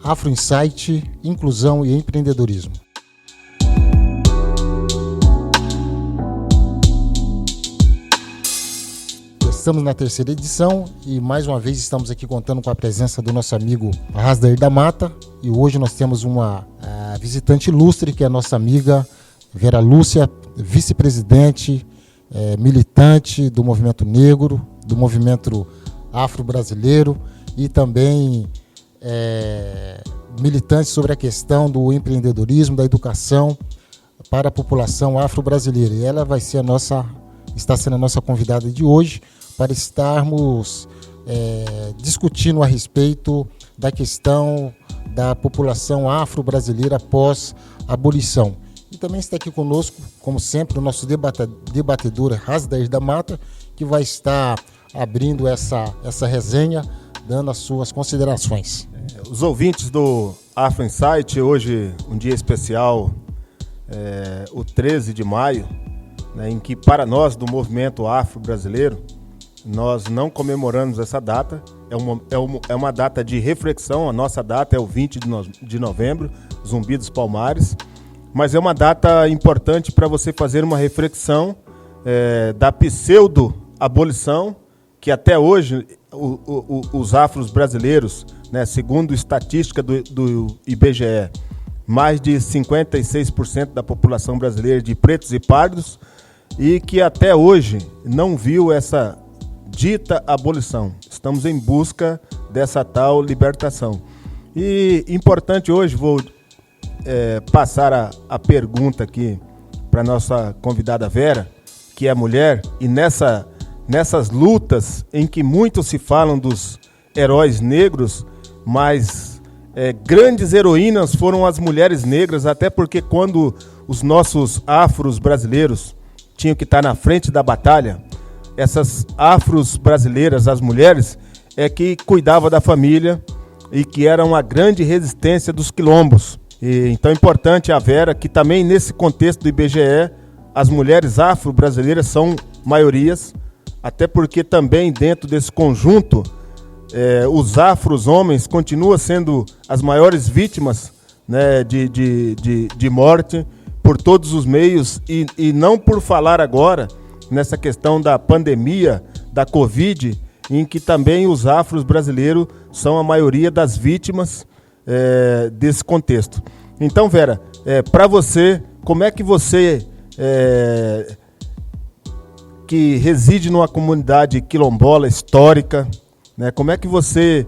Afro Insight, Inclusão e Empreendedorismo. Estamos na terceira edição e mais uma vez estamos aqui contando com a presença do nosso amigo Rasdair da Mata, e hoje nós temos uma visitante ilustre, que é a nossa amiga Vera Lúcia, vice-presidente, militante do movimento negro, do movimento afro-brasileiro e também militante sobre a questão do empreendedorismo, da educação para a população afro-brasileira. E ela está sendo a nossa convidada de hoje para estarmos discutindo a respeito da questão da população afro-brasileira após a abolição. E também está aqui conosco, como sempre, o nosso debatedor Rasdair da Mata, que vai estar abrindo essa resenha, dando as suas considerações. Os ouvintes do Afro Insight, hoje um dia especial, o 13 de maio, né, em que para nós do movimento afro-brasileiro, nós não comemoramos essa data, é uma data de reflexão. A nossa data é o 20 de novembro, Zumbi dos Palmares, mas é uma data importante para você fazer uma reflexão da pseudo-abolição, que até hoje os afros brasileiros, né, segundo estatística do IBGE, mais de 56% da população brasileira de pretos e pardos, e que até hoje não viu essa dita abolição. Estamos em busca dessa tal libertação. E importante hoje, vou passar a pergunta aqui para a nossa convidada Vera, que é mulher, e nessas lutas em que muito se falam dos heróis negros, mas grandes heroínas foram as mulheres negras, até porque quando os nossos afros brasileiros tinham que estar na frente da batalha, essas afros brasileiras, as mulheres, que cuidavam da família e que eram a grande resistência dos quilombos. Então é importante a Vera, que também nesse contexto do IBGE, as mulheres afro-brasileiras são maiorias, até porque também dentro desse conjunto, os afros homens continuam sendo as maiores vítimas, né, de morte por todos os meios, e não por falar agora nessa questão da pandemia, da Covid, em que também os afros brasileiros são a maioria das vítimas desse contexto. Então, Vera, para você, como é que você, que reside numa comunidade quilombola histórica, né, como é que você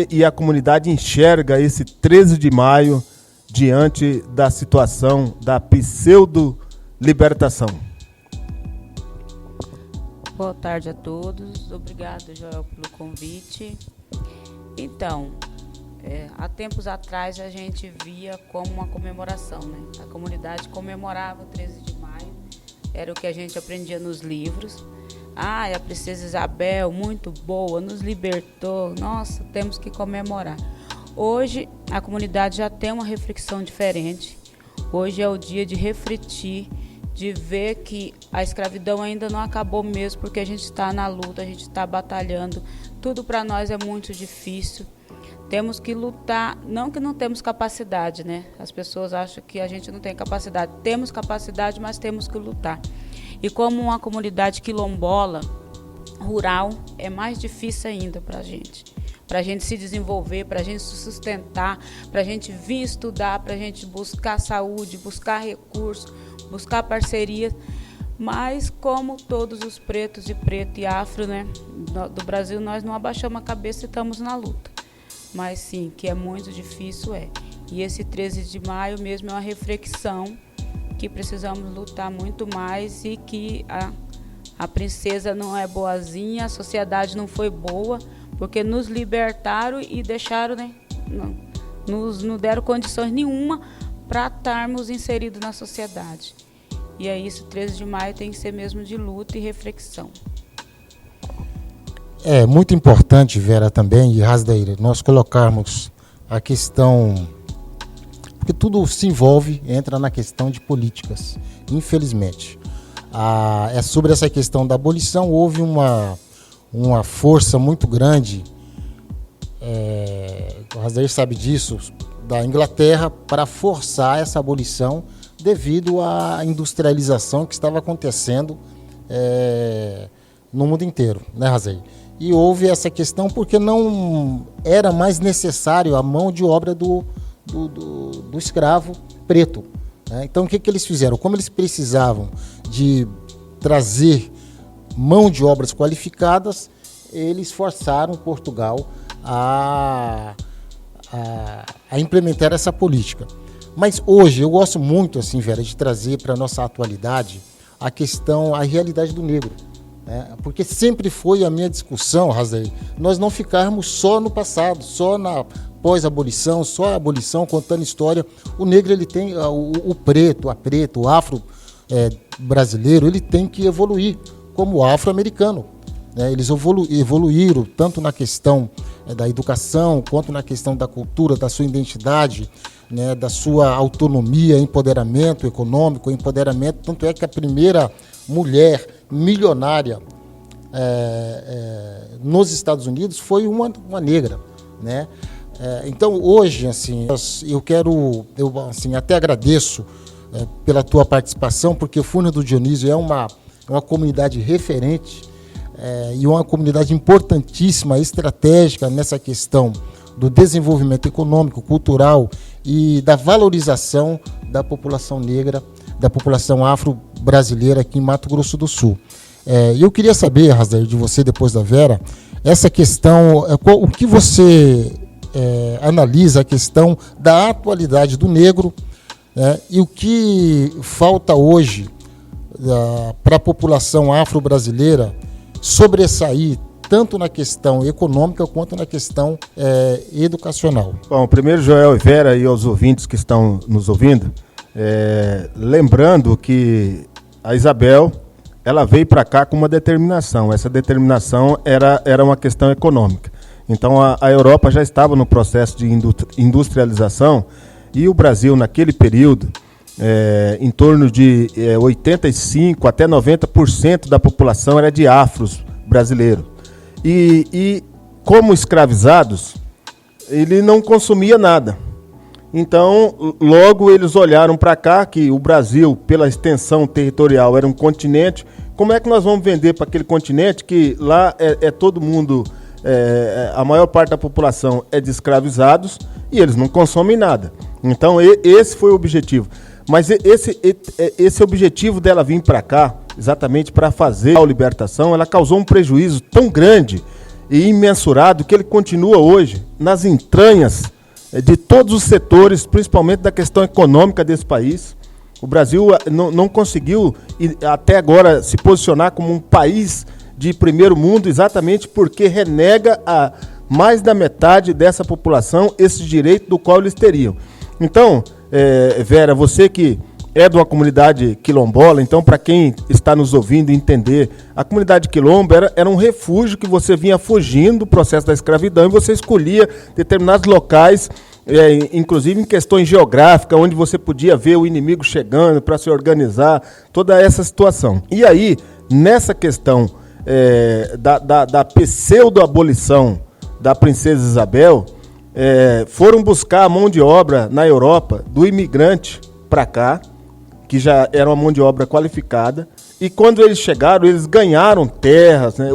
e a comunidade enxerga esse 13 de maio diante da situação da pseudo-libertação? Boa tarde a todos. Obrigado, Joel, pelo convite. Então, há tempos atrás a gente via como uma comemoração, né? A comunidade comemorava o 13 de maio, era o que a gente aprendia nos livros. A princesa Isabel, muito boa, nos libertou, nossa, temos que comemorar. Hoje, a comunidade já tem uma reflexão diferente. Hoje é o dia de refletir, de ver que a escravidão ainda não acabou mesmo, porque a gente está na luta, a gente está batalhando. Tudo para nós é muito difícil. Temos que lutar, não que não temos capacidade, né? As pessoas acham que a gente não tem capacidade. Temos capacidade, mas temos que lutar. E como uma comunidade quilombola, rural, é mais difícil ainda para a gente se desenvolver, para a gente se sustentar, para a gente vir estudar, para a gente buscar saúde, buscar recursos, buscar parcerias. Mas como todos os pretos e afro, né, do Brasil, nós não abaixamos a cabeça e estamos na luta. Mas sim, que é muito difícil, E esse 13 de maio mesmo é uma reflexão que precisamos lutar muito mais, e que a princesa não é boazinha, a sociedade não foi boa, porque nos libertaram e deixaram, né, não deram condições nenhuma para estarmos inseridos na sociedade. E é isso, 13 de maio tem que ser mesmo de luta e reflexão. É muito importante, Vera, também, e Rasdair, nós colocarmos a questão, porque tudo se envolve, entra na questão de políticas, infelizmente. É sobre essa questão da abolição, houve uma força muito grande o Razer sabe disso, da Inglaterra para forçar essa abolição devido à industrialização que estava acontecendo no mundo inteiro, né, Razer? E houve essa questão porque não era mais necessário a mão de obra do escravo preto, né? Então, o que eles fizeram? Como eles precisavam de trazer mão de obras qualificadas, eles forçaram Portugal a implementar essa política. Mas hoje eu gosto muito, assim, Vera, de trazer para a nossa atualidade a realidade do negro, né? Porque sempre foi a minha discussão, Razer, nós não ficarmos só no passado, só na pós-abolição, só a abolição contando história. O negro, ele tem, o preto, o afro brasileiro, ele tem que evoluir como o afro-americano, né? Eles evoluíram tanto na questão da educação, quanto na questão da cultura, da sua identidade, né, da sua autonomia, empoderamento econômico, empoderamento. Tanto é que a primeira mulher milionária nos Estados Unidos foi uma negra, né? Então, hoje, assim, eu assim, até agradeço pela tua participação, porque o Furnas do Dionísio é uma comunidade referente e uma comunidade importantíssima, estratégica nessa questão do desenvolvimento econômico, cultural e da valorização da população negra, da população afro-brasileira aqui em Mato Grosso do Sul. Eu queria saber, Razer, de você, depois da Vera, essa questão, o que você analisa a questão da atualidade do negro, e o que falta hoje para a população afro-brasileira sobressair tanto na questão econômica quanto na questão educacional. Bom, primeiro, Joel e Vera e aos ouvintes que estão nos ouvindo, lembrando que a Isabel, ela veio para cá com uma determinação. Essa determinação era uma questão econômica. Então, a Europa já estava no processo de industrialização e o Brasil, naquele período, em torno de 85% até 90% da população era de afros brasileiros. E como escravizados, ele não consumia nada. Então, logo eles olharam para cá, que o Brasil, pela extensão territorial, era um continente. Como é que nós vamos vender para aquele continente que lá todo mundo, a maior parte da população é de escravizados e eles não consomem nada? Então, esse foi o objetivo. Mas esse objetivo dela vir para cá, exatamente para fazer a libertação, ela causou um prejuízo tão grande e imensurável que ele continua hoje nas entranhas de todos os setores, principalmente da questão econômica desse país. O Brasil não conseguiu até agora se posicionar como um país de primeiro mundo, exatamente porque renega a mais da metade dessa população esse direito do qual eles teriam. Então, Vera, você que é de uma comunidade quilombola, então para quem está nos ouvindo entender, a comunidade quilombo era um refúgio que você vinha fugindo do processo da escravidão e você escolhia determinados locais, inclusive em questões geográficas, onde você podia ver o inimigo chegando para se organizar, toda essa situação. E aí, nessa questão da pseudo-abolição da princesa Isabel, foram buscar a mão de obra na Europa do imigrante para cá, que já era uma mão de obra qualificada, e quando eles chegaram, eles ganharam terras, né?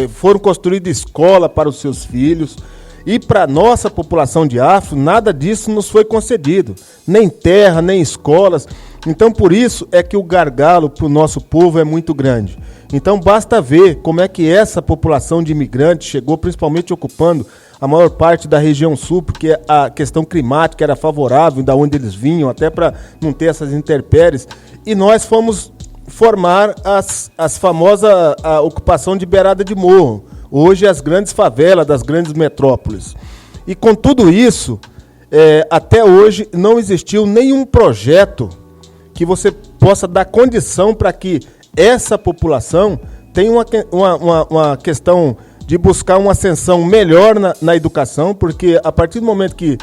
Foram construídas escola para os seus filhos, e para a nossa população de afro, nada disso nos foi concedido, nem terra, nem escolas. Então, por isso é que o gargalo para o nosso povo é muito grande. Então, basta ver como é que essa população de imigrantes chegou, principalmente ocupando a maior parte da região sul, porque a questão climática era favorável, da onde eles vinham, até para não ter essas intempéries. E nós fomos formar as famosas a ocupação de beirada de morro, hoje as grandes favelas das grandes metrópoles. E com tudo isso, até hoje não existiu nenhum projeto que você possa dar condição para que essa população tenha uma questão de buscar uma ascensão melhor na educação, porque a partir do momento que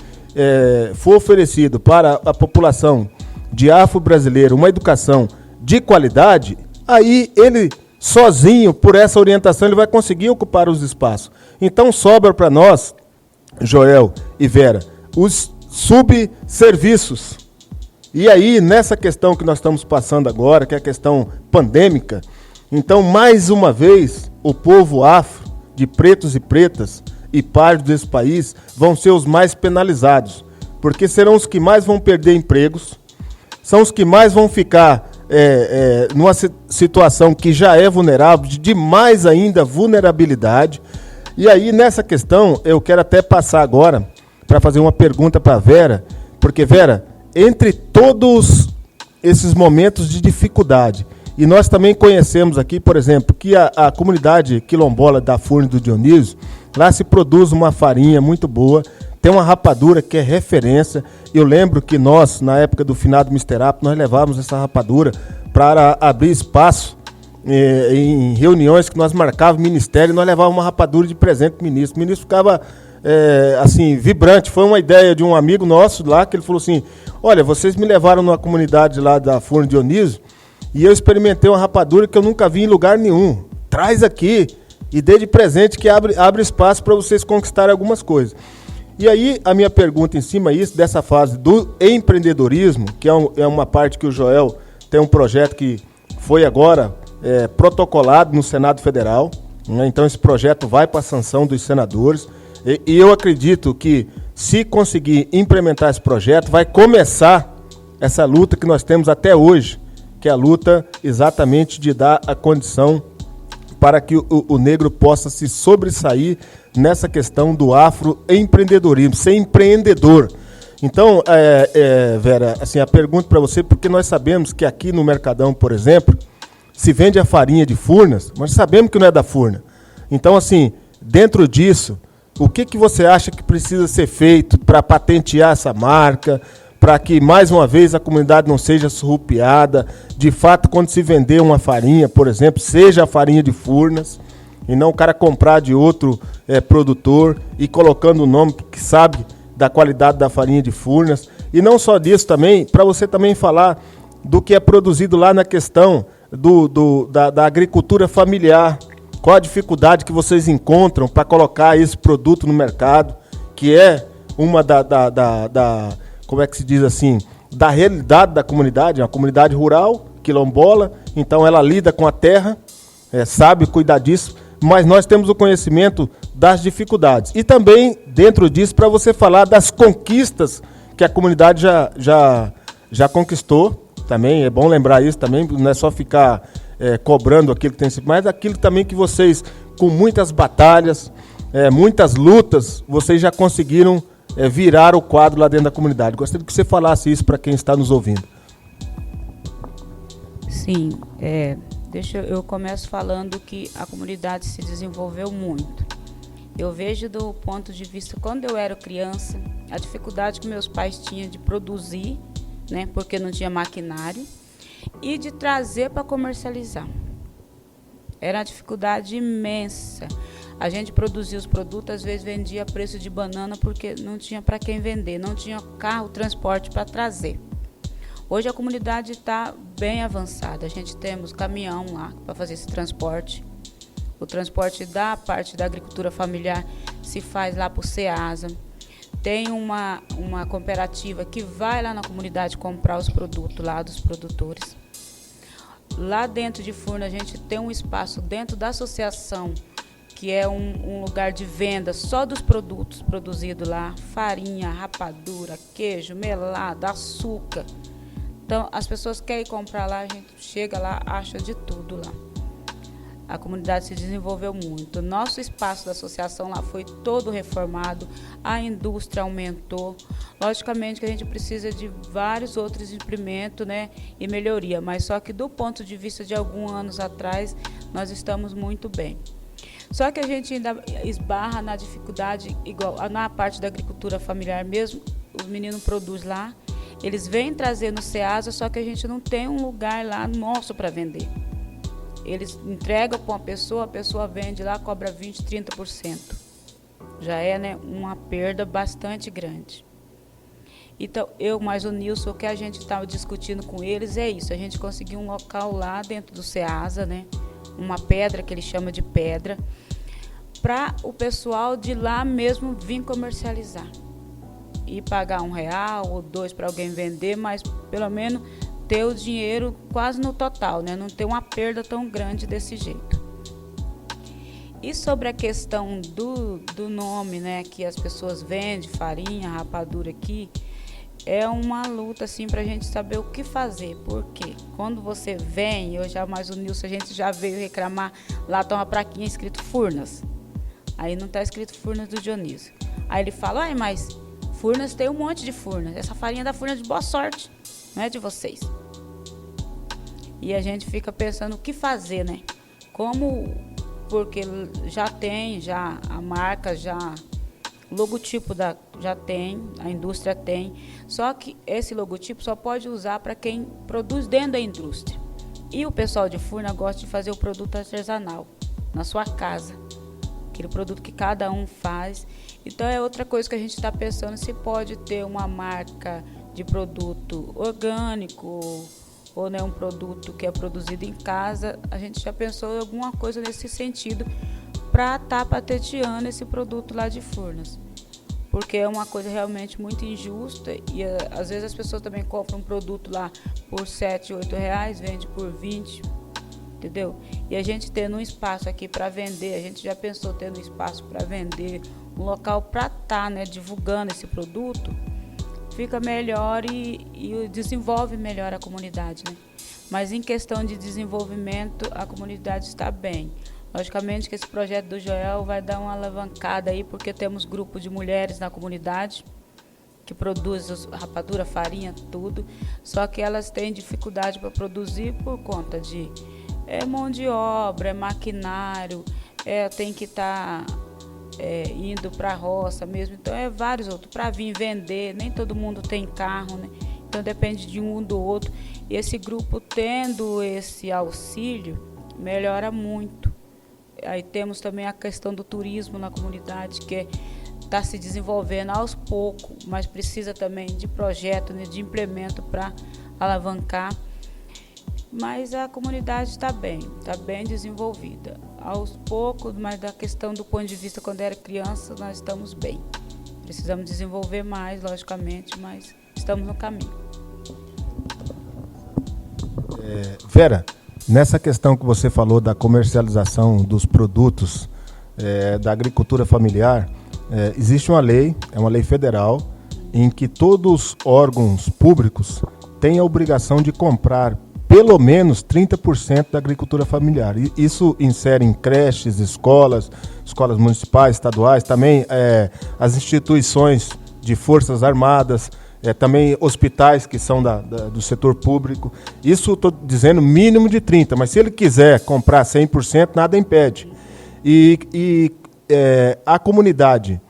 for oferecido para a população de afro-brasileiro uma educação de qualidade, aí ele sozinho, por essa orientação, ele vai conseguir ocupar os espaços. Então sobra para nós Joel e Vera, os subserviços. E aí, nessa questão que nós estamos passando agora, que é a questão pandêmica, então, mais uma vez, o povo afro, de pretos e pretas e pardos desse país, vão ser os mais penalizados, porque serão os que mais vão perder empregos, são os que mais vão ficar numa situação que já é vulnerável, de mais ainda vulnerabilidade. E aí, nessa questão, eu quero até passar agora para fazer uma pergunta para a Vera, porque, Vera, entre todos esses momentos de dificuldade, e nós também conhecemos aqui, por exemplo, que a comunidade quilombola da Furnas do Dionísio, lá se produz uma farinha muito boa, tem uma rapadura que é referência. Eu lembro que nós, na época do finado Mister Apple, nós levávamos essa rapadura para abrir espaço em reuniões que nós marcávamos ministério, e nós levávamos uma rapadura de presente para o ministro. O ministro ficava assim, vibrante. Foi uma ideia de um amigo nosso lá, que ele falou assim: olha, vocês me levaram numa comunidade lá da Furnas Dionísio e eu experimentei uma rapadura que eu nunca vi em lugar nenhum. Traz aqui e dê de presente, que abre espaço para vocês conquistarem algumas coisas. E aí, a minha pergunta em cima dessa fase do empreendedorismo, que é uma parte que o Joel tem um projeto que foi agora protocolado no Senado Federal, né? Então esse projeto vai para a sanção dos senadores, e eu acredito que, se conseguir implementar esse projeto, vai começar essa luta que nós temos até hoje, que é a luta exatamente de dar a condição para que o negro possa se sobressair nessa questão do afroempreendedorismo, ser empreendedor. Então, Vera, assim, a pergunta para você, porque nós sabemos que aqui no Mercadão, por exemplo, se vende a farinha de Furnas, mas sabemos que não é da Furnas. Então, assim, dentro disso, o que você acha que precisa ser feito para patentear essa marca, para que, mais uma vez, a comunidade não seja surrupiada? De fato, quando se vender uma farinha, por exemplo, seja a farinha de Furnas, e não o cara comprar de outro produtor e colocando o nome que sabe da qualidade da farinha de Furnas. E não só disso também, para você também falar do que é produzido lá na questão da agricultura familiar. Qual a dificuldade que vocês encontram para colocar esse produto no mercado, que é uma como é que se diz assim, da realidade da comunidade, uma comunidade rural, quilombola, então ela lida com a terra, sabe cuidar disso, mas nós temos o conhecimento das dificuldades. E também, dentro disso, para você falar das conquistas que a comunidade já conquistou, também é bom lembrar isso também, não é só ficar cobrando aquilo que tem, mas aquilo também que vocês, com muitas batalhas, muitas lutas, vocês já conseguiram virar o quadro lá dentro da comunidade. Gostaria que você falasse isso para quem está nos ouvindo. Sim, eu começo falando que a comunidade se desenvolveu muito. Eu vejo do ponto de vista, quando eu era criança, a dificuldade que meus pais tinham de produzir, né, porque não tinha maquinário, e de trazer para comercializar. Era uma dificuldade imensa. A gente produzia os produtos, às vezes vendia a preço de banana, porque não tinha para quem vender, não tinha carro, transporte para trazer. Hoje a comunidade está bem avançada. A gente temos caminhão lá para fazer esse transporte. O transporte da parte da agricultura familiar se faz lá por Ceasa. Tem uma cooperativa que vai lá na comunidade comprar os produtos lá dos produtores. Lá dentro de Furnas a gente tem um espaço dentro da associação, que é um lugar de venda só dos produtos produzidos lá, farinha, rapadura, queijo, melado, açúcar. Então, as pessoas querem comprar lá, a gente chega lá, acha de tudo lá. A comunidade se desenvolveu muito. Nosso espaço da associação lá foi todo reformado, a indústria aumentou. Logicamente que a gente precisa de vários outros implementos, né, e melhoria, mas só que do ponto de vista de alguns anos atrás, nós estamos muito bem. Só que a gente ainda esbarra na dificuldade, igual na parte da agricultura familiar mesmo, os meninos produzem lá, eles vêm trazer no Ceasa, só que a gente não tem um lugar lá nosso para vender. Eles entregam para uma pessoa, a pessoa vende lá, cobra 20%, 30%. Já é, né, uma perda bastante grande. Então, eu mais o Nilson, o que a gente estava discutindo com eles é isso, a gente conseguiu um local lá dentro do Ceasa, né, uma pedra que ele chama de pedra, para o pessoal de lá mesmo vir comercializar. E pagar R$1 ou R$2 para alguém vender, mas pelo menos ter o dinheiro quase no total, né? Não ter uma perda tão grande desse jeito. E sobre a questão do nome, né? Que as pessoas vendem, farinha, rapadura aqui, é uma luta assim para a gente saber o que fazer. Porque quando você vem, mais o Nilson, a gente já veio reclamar, lá tá uma plaquinha escrito Furnas. Aí não tá escrito Furnas do Dionísio. Aí ele fala, ai, mas Furnas tem um monte de Furnas. Essa farinha é da Furnas de Boa Sorte, não é de vocês. E a gente fica pensando o que fazer, né? Porque já tem, a marca, o logotipo já tem, a indústria tem. Só que esse logotipo só pode usar para quem produz dentro da indústria. E o pessoal de Furnas gosta de fazer o produto artesanal, na sua casa. Aquele produto que cada um faz. Então é outra coisa que a gente está pensando, se pode ter uma marca de produto orgânico ou né, um produto que é produzido em casa. A gente já pensou em alguma coisa nesse sentido para estar patenteando esse produto lá de Furnas. Porque é uma coisa realmente muito injusta e às vezes as pessoas também compram um produto lá por R$7, R$8, vende por 20, entendeu? E a gente tendo um espaço aqui para vender, a gente já pensou tendo um espaço para vender, um local para estar, né, divulgando esse produto, fica melhor e desenvolve melhor a comunidade, né? Mas em questão de desenvolvimento, a comunidade está bem. Logicamente que esse projeto do Joel vai dar uma alavancada aí, porque temos grupo de mulheres na comunidade que produzem rapadura, farinha, tudo, só que elas têm dificuldade para produzir por conta de mão de obra, maquinário, tem que estar indo para a roça mesmo, então vários outros, para vir vender, nem todo mundo tem carro, né? Então depende de um do outro, e esse grupo tendo esse auxílio, melhora muito. Aí temos também a questão do turismo na comunidade, que está se desenvolvendo aos poucos, mas precisa também de projeto, né, de implemento para alavancar. Mas a comunidade está bem desenvolvida. Aos poucos, mas da questão do ponto de vista quando era criança, nós estamos bem. Precisamos desenvolver mais, logicamente, mas estamos no caminho. Vera, nessa questão que você falou da comercialização dos produtos da agricultura familiar, existe uma lei, é uma lei federal, em que todos os órgãos públicos têm a obrigação de comprar pelo menos 30% da agricultura familiar. Isso insere em creches, escolas municipais, estaduais, também as instituições de forças armadas, também hospitais que são do setor público. Isso estou dizendo mínimo de 30%, mas se ele quiser comprar 100%, nada impede. E a comunidade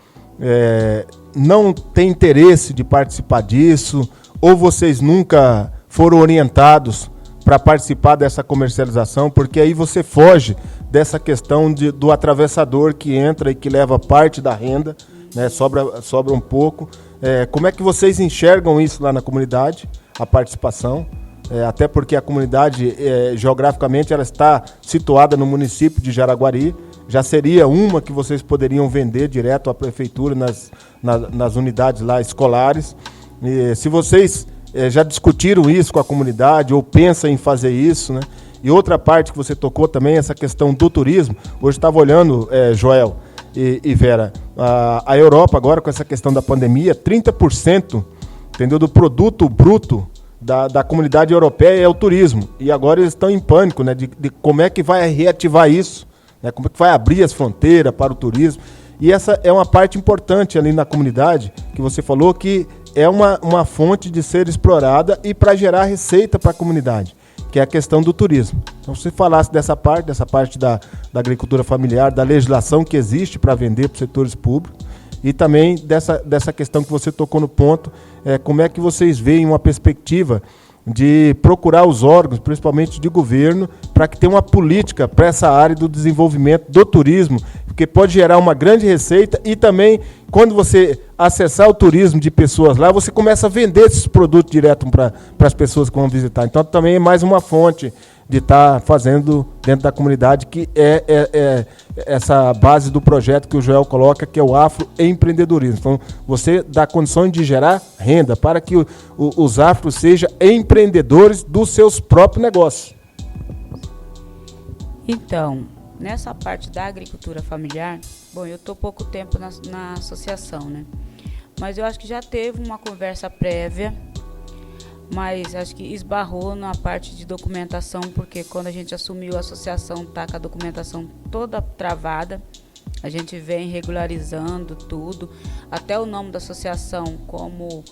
não tem interesse de participar disso, ou vocês nunca foram orientados para participar dessa comercialização, porque aí você foge dessa questão do atravessador que entra e que leva parte da renda, né, sobra um pouco. Como é que vocês enxergam isso lá na comunidade, a participação? Até porque a comunidade, geograficamente, ela está situada no município de Jaraguari. Já seria uma que vocês poderiam vender direto à prefeitura nas unidades lá escolares. E se vocês já discutiram isso com a comunidade ou pensam em fazer isso, né? E outra parte que você tocou também, essa questão do turismo. Hoje estava olhando, Joel e Vera, a Europa agora com essa questão da pandemia, 30%, entendeu, do produto bruto da comunidade europeia é o turismo. E agora eles estão em pânico, né, de como é que vai reativar isso, né, como é que vai abrir as fronteiras para o turismo. E essa é uma parte importante ali na comunidade, que você falou que é uma fonte de ser explorada e para gerar receita para a comunidade, que é a questão do turismo. Então, se você falasse dessa parte da agricultura familiar, da legislação que existe para vender para os setores públicos, e também dessa questão que você tocou no ponto, como é que vocês veem uma perspectiva de procurar os órgãos, principalmente de governo, para que tenha uma política para essa área do desenvolvimento do turismo, porque pode gerar uma grande receita e também, quando você acessar o turismo de pessoas lá, você começa a vender esses produtos direto para as pessoas que vão visitar. Então, também é mais uma fonte de estar fazendo dentro da comunidade, que é essa base do projeto que o Joel coloca, que é o afroempreendedorismo. Então, você dá condições de gerar renda para que os afros sejam empreendedores dos seus próprios negócios. Então, nessa parte da agricultura familiar, bom, eu estou pouco tempo na associação, né? Mas eu acho que já teve uma conversa prévia, mas acho que esbarrou na parte de documentação, porque quando a gente assumiu a associação, está com a documentação toda travada. A gente vem regularizando tudo, até o nome da associação, como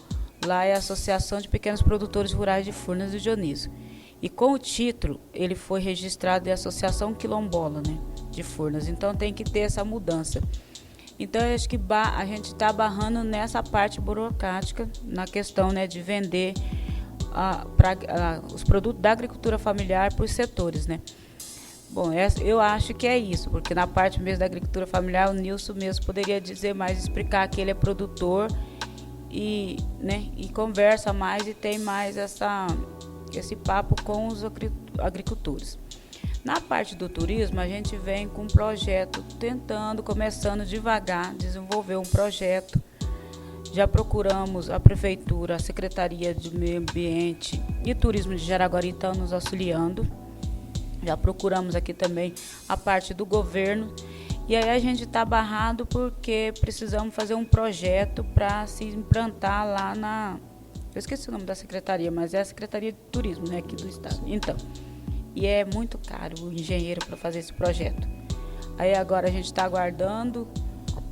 lá é a Associação de Pequenos Produtores Rurais de Furnas do Dionísio. E com o título, ele foi registrado em Associação Quilombola, né, de Furnas. Então tem que ter essa mudança. Então eu acho que a gente está barrando nessa parte burocrática, na questão, né, de vender os produtos da agricultura familiar para os setores, né? Bom, eu acho que é isso, porque na parte mesmo da agricultura familiar, o Nilson mesmo poderia dizer mais, explicar que ele é produtor e, né, e conversa mais e tem mais esse papo com os agricultores. Na parte do turismo, a gente vem com um projeto, começando devagar, desenvolver um projeto. Já procuramos a Prefeitura, a Secretaria de Meio Ambiente e Turismo de Jaraguari estão nos auxiliando. Já procuramos aqui também a parte do governo. E aí a gente está barrado porque precisamos fazer um projeto para se implantar lá eu esqueci o nome da secretaria, mas é a Secretaria de Turismo, né, aqui do estado. Então, e é muito caro o engenheiro para fazer esse projeto. Aí agora a gente está aguardando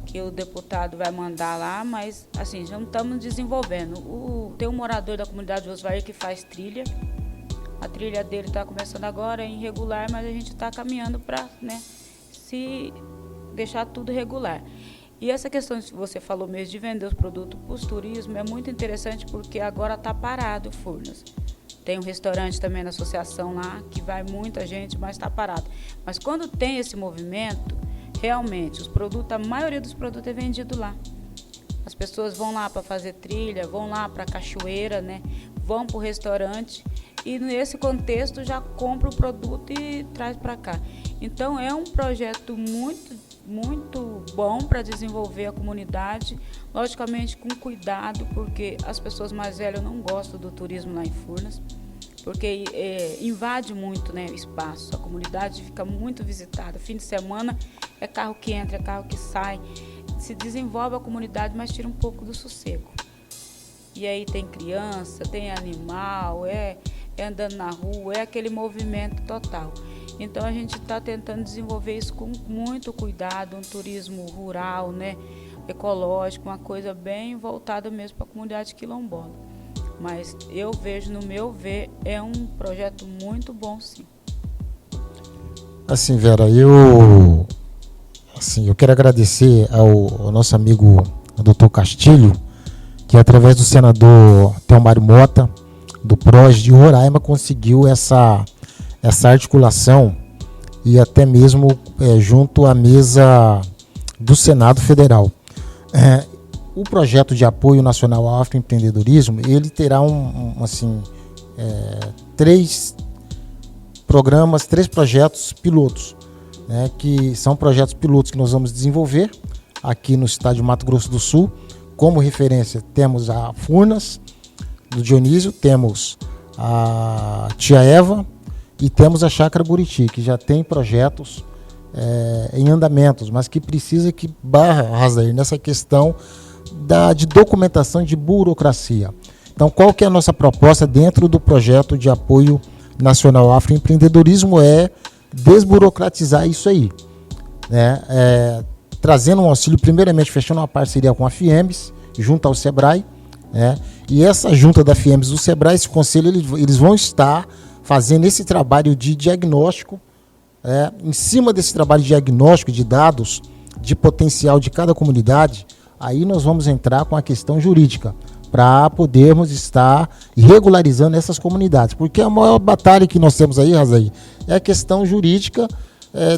que o deputado vai mandar lá, mas assim, já não estamos desenvolvendo. Tem um morador da comunidade de Osvair que faz trilha. A trilha dele está começando agora, é irregular, mas a gente está caminhando para, né, se deixar tudo regular. E essa questão que você falou mesmo de vender os produtos para os turismo é muito interessante, porque agora está parado o Furnas. Tem um restaurante também na associação lá, que vai muita gente, mas está parado. Mas quando tem esse movimento, realmente, a maioria dos produtos é vendido lá. As pessoas vão lá para fazer trilha, vão lá para a cachoeira, né? Vão para o restaurante e nesse contexto já compra o produto e traz para cá. Então é um projeto muito, muito bom para desenvolver a comunidade, logicamente com cuidado, porque as pessoas mais velhas não gostam do turismo lá em Furnas, porque invade muito, né, o espaço, a comunidade fica muito visitada. Fim de semana é carro que entra, é carro que sai, se desenvolve a comunidade, mas tira um pouco do sossego. E aí tem criança, tem animal, é andando na rua, é aquele movimento total. Então a gente está tentando desenvolver isso com muito cuidado, um turismo rural, né, ecológico, uma coisa bem voltada mesmo para a comunidade quilombola. Mas eu vejo, no meu ver, é um projeto muito bom, sim. Assim, Vera, eu quero agradecer ao nosso amigo Dr. Castilho, que através do senador Telmário Mota, do PROS de Roraima, conseguiu essa articulação e até mesmo junto à mesa do Senado Federal. O projeto de apoio nacional ao afroempreendedorismo, ele terá três projetos pilotos, né, que são projetos pilotos que nós vamos desenvolver aqui no estado de Mato Grosso do Sul. Como referência, temos a Furnas do Dionísio, temos a Tia Eva e temos a Chácara Buriti, que já tem projetos em andamentos, mas que precisa que Razair nessa questão de documentação, de burocracia. Então, qual que é a nossa proposta dentro do projeto de apoio nacional ao afroempreendedorismo? É desburocratizar isso aí, né? Trazendo um auxílio, primeiramente fechando uma parceria com a FIEMBS, junto ao SEBRAE, né? E essa junta da FIEMBS e do SEBRAE, esse conselho, eles vão estar fazendo esse trabalho de diagnóstico, em cima desse trabalho de diagnóstico de dados, de potencial de cada comunidade. Aí nós vamos entrar com a questão jurídica, para podermos estar regularizando essas comunidades. Porque a maior batalha que nós temos aí, Razaí, é a questão jurídica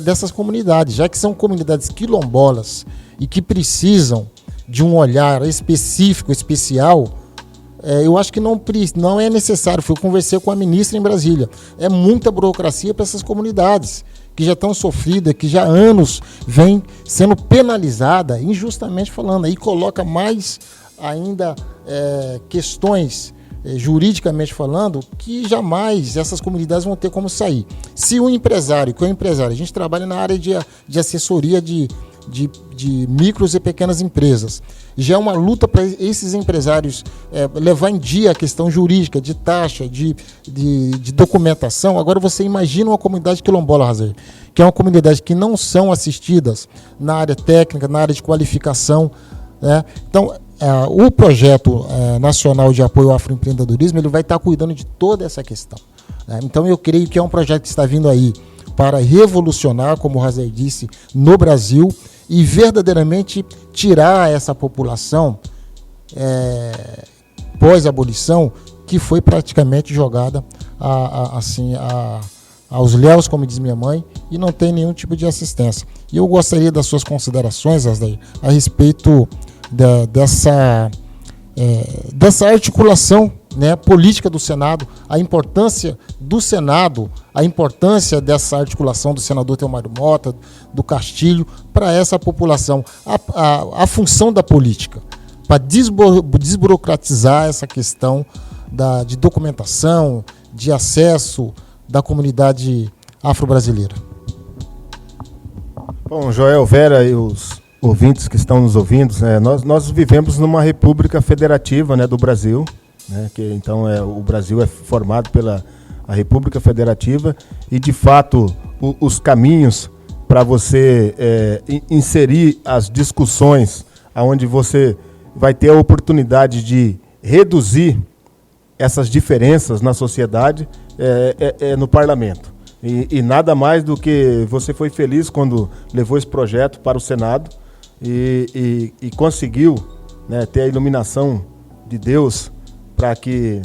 dessas comunidades, já que são comunidades quilombolas e que precisam de um olhar específico, especial, eu acho que não é necessário. Eu conversei com a ministra em Brasília. É muita burocracia para essas comunidades que já estão sofridas, que já há anos vem sendo penalizada, injustamente falando. Aí coloca mais ainda questões, juridicamente falando, que jamais essas comunidades vão ter como sair. Se um empresário, que é um empresário, a gente trabalha na área de assessoria de micros e pequenas empresas, já é uma luta para esses empresários levar em dia a questão jurídica, de taxa, de documentação. Agora você imagina uma comunidade quilombola, Razer, que é uma comunidade que não são assistidas na área técnica, na área de qualificação, né? Então, o projeto nacional de apoio ao afroempreendedorismo, ele vai estar cuidando de toda essa questão, né? Então eu creio que é um projeto que está vindo aí para revolucionar, como o Razer disse, no Brasil, e verdadeiramente tirar essa população pós-abolição, que foi praticamente jogada aos léus, como diz minha mãe, e não tem nenhum tipo de assistência. E eu gostaria das suas considerações, Asdair, a respeito dessa articulação, né, política do Senado, a importância do Senado, a importância dessa articulação do senador Telmário Mota, do Castilho, para essa população, a função da política, para desburocratizar essa questão de documentação, de acesso da comunidade afro-brasileira. Bom, Joel, Vera e os ouvintes que estão nos ouvindo, nós vivemos numa república federativa, né, do Brasil, né, que então o Brasil é formado pela a República Federativa, e de fato os caminhos para você inserir as discussões aonde você vai ter a oportunidade de reduzir essas diferenças na sociedade no parlamento. E nada mais do que você foi feliz quando levou esse projeto para o Senado e conseguiu, né, ter a iluminação de Deus para que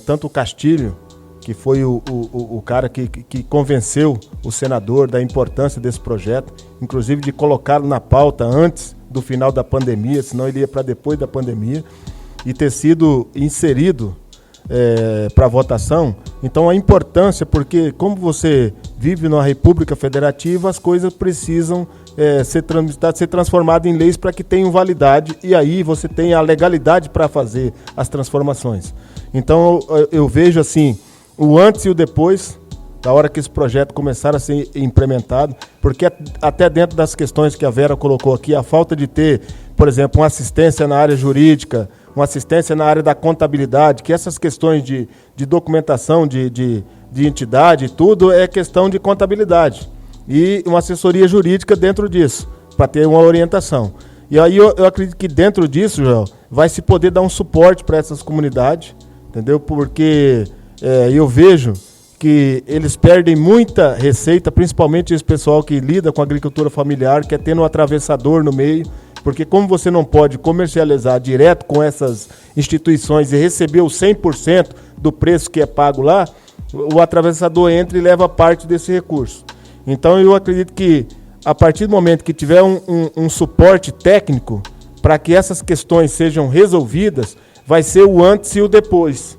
tanto o Castilho, que foi o cara que convenceu o senador da importância desse projeto, inclusive de colocá-lo na pauta antes do final da pandemia, senão ele ia para depois da pandemia, e ter sido inserido para votação. Então a importância, porque como você vive numa república federativa, as coisas precisam ser transformadas em leis para que tenham validade, e aí você tem a legalidade para fazer as transformações. Então eu vejo assim, o antes e o depois, da hora que esse projeto começar a ser implementado, porque até dentro das questões que a Vera colocou aqui, a falta de ter, por exemplo, uma assistência na área jurídica, uma assistência na área da contabilidade, que essas questões de documentação de entidade, tudo é questão de contabilidade. E uma assessoria jurídica dentro disso, para ter uma orientação. E aí eu acredito que dentro disso, Joel, vai se poder dar um suporte para essas comunidades, entendeu? Porque eu vejo que eles perdem muita receita, principalmente esse pessoal que lida com a agricultura familiar, que é tendo um atravessador no meio, porque como você não pode comercializar direto com essas instituições e receber o 100% do preço que é pago lá, o atravessador entra e leva parte desse recurso. Então eu acredito que a partir do momento que tiver um suporte técnico para que essas questões sejam resolvidas, vai ser o antes e o depois.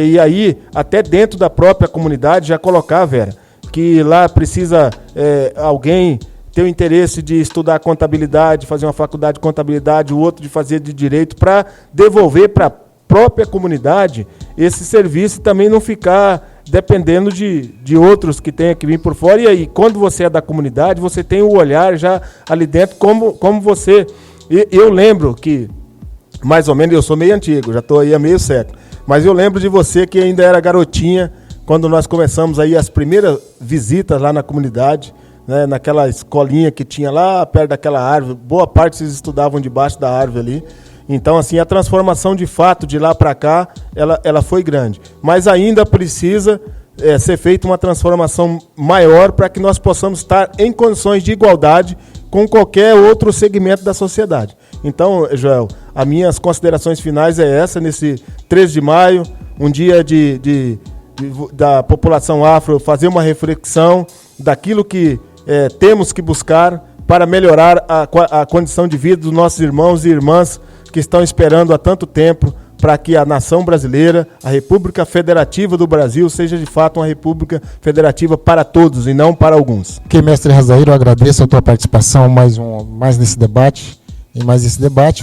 E aí, até dentro da própria comunidade, já colocar, Vera, que lá precisa alguém ter o interesse de estudar contabilidade, fazer uma faculdade de contabilidade, o outro de fazer de direito, para devolver para a própria comunidade esse serviço e também não ficar dependendo de outros que tenham que vir por fora. E aí, quando você é da comunidade, você tem o olhar já ali dentro como você... Eu lembro que, mais ou menos, eu sou meio antigo, já estou aí há meio século, mas eu lembro de você que ainda era garotinha, quando nós começamos aí as primeiras visitas lá na comunidade, né, naquela escolinha que tinha lá perto daquela árvore, boa parte vocês estudavam debaixo da árvore ali. Então, assim, a transformação de fato de lá para cá, ela foi grande. Mas ainda precisa ser feita uma transformação maior para que nós possamos estar em condições de igualdade com qualquer outro segmento da sociedade. Então, Joel, as minhas considerações finais nesse 13 de maio, um dia da população afro fazer uma reflexão daquilo que temos que buscar para melhorar a condição de vida dos nossos irmãos e irmãs que estão esperando há tanto tempo para que a nação brasileira, a República Federativa do Brasil, seja de fato uma república federativa para todos e não para alguns. Ok, mestre Razair, eu agradeço a tua participação mais nesse debate,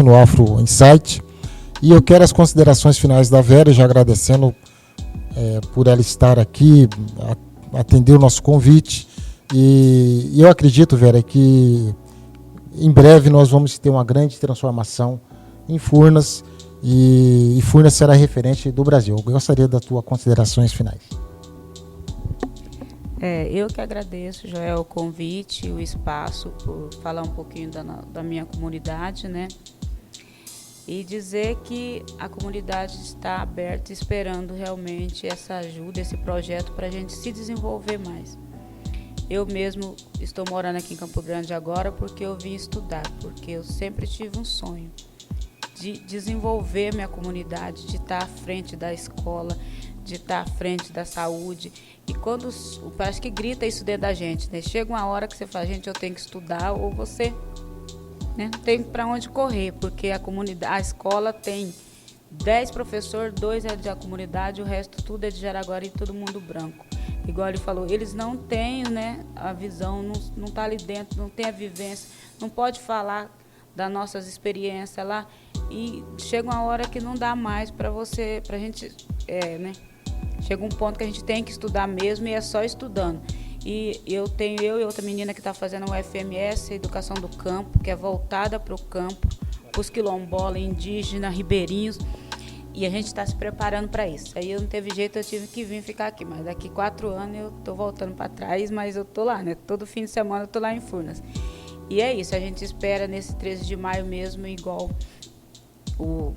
no Afro Insight. E eu quero as considerações finais da Vera, já agradecendo por ela estar aqui, atender o nosso convite. E eu acredito, Vera, que em breve nós vamos ter uma grande transformação em Furnas, e Furnas será referente do Brasil. Eu gostaria das tuas considerações finais. Eu que agradeço, Joel, o convite, o espaço, por falar um pouquinho da minha comunidade, né? E dizer que a comunidade está aberta, esperando realmente essa ajuda, esse projeto para a gente se desenvolver mais. Eu mesmo estou morando aqui em Campo Grande agora porque eu vim estudar, porque eu sempre tive um sonho de desenvolver minha comunidade, de estar à frente da escola, de estar à frente da saúde. E quando parece que grita isso dentro da gente, né? Chega uma hora que você fala, gente, eu tenho que estudar, ou você, né, não tem para onde correr, porque a escola tem 10 professores, 2 é da comunidade, o resto tudo é de Jaraguari e todo mundo branco. Igual ele falou, eles não têm, né, a visão, não está ali dentro, não tem a vivência, não pode falar das nossas experiências lá, e chega uma hora que não dá mais para a gente, né? Chega um ponto que a gente tem que estudar mesmo, e é só estudando. E eu e outra menina que está fazendo o FMS, Educação do Campo, que é voltada para o campo, para os quilombolas, indígenas, ribeirinhos, e a gente está se preparando para isso. Aí eu não teve jeito, eu tive que vir ficar aqui, mas daqui 4 anos eu estou voltando para trás, mas eu estou lá, né? Todo fim de semana eu estou lá em Furnas. E é isso, a gente espera nesse 13 de maio mesmo, igual o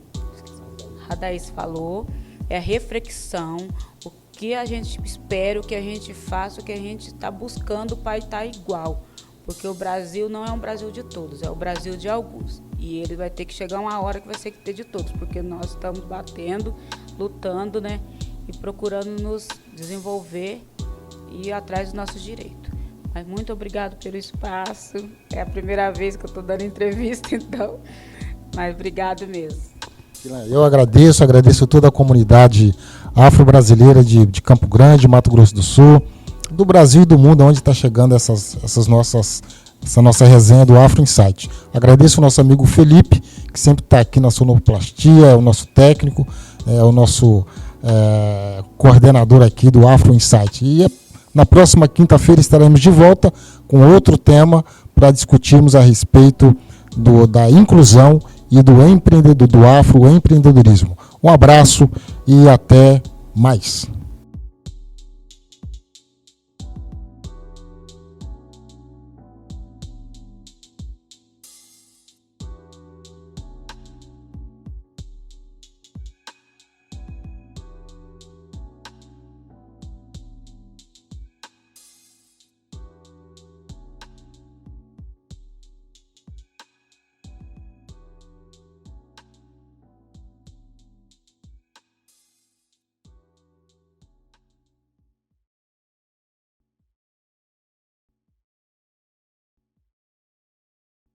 Radaís falou, é a reflexão, o que a gente espera, o que a gente faça, o que a gente está buscando para estar igual. Porque o Brasil não é um Brasil de todos, é o Brasil de alguns. E ele vai ter que chegar uma hora que vai ser que ter de todos, porque nós estamos batendo, lutando, né? E procurando nos desenvolver e ir atrás dos nossos direitos. Mas muito obrigado pelo espaço. É a primeira vez que eu estou dando entrevista, então. Mas obrigado mesmo. Eu agradeço toda a comunidade afro-brasileira de Campo Grande, Mato Grosso do Sul, do Brasil e do mundo, onde está chegando essa nossa resenha do Afro Insight. Agradeço o nosso amigo Felipe, que sempre está aqui na sonoplastia, é o nosso técnico, é o nosso coordenador aqui do Afro Insight. E na próxima quinta-feira estaremos de volta com outro tema para discutirmos a respeito da inclusão e do afroempreendedorismo. Um abraço e até mais.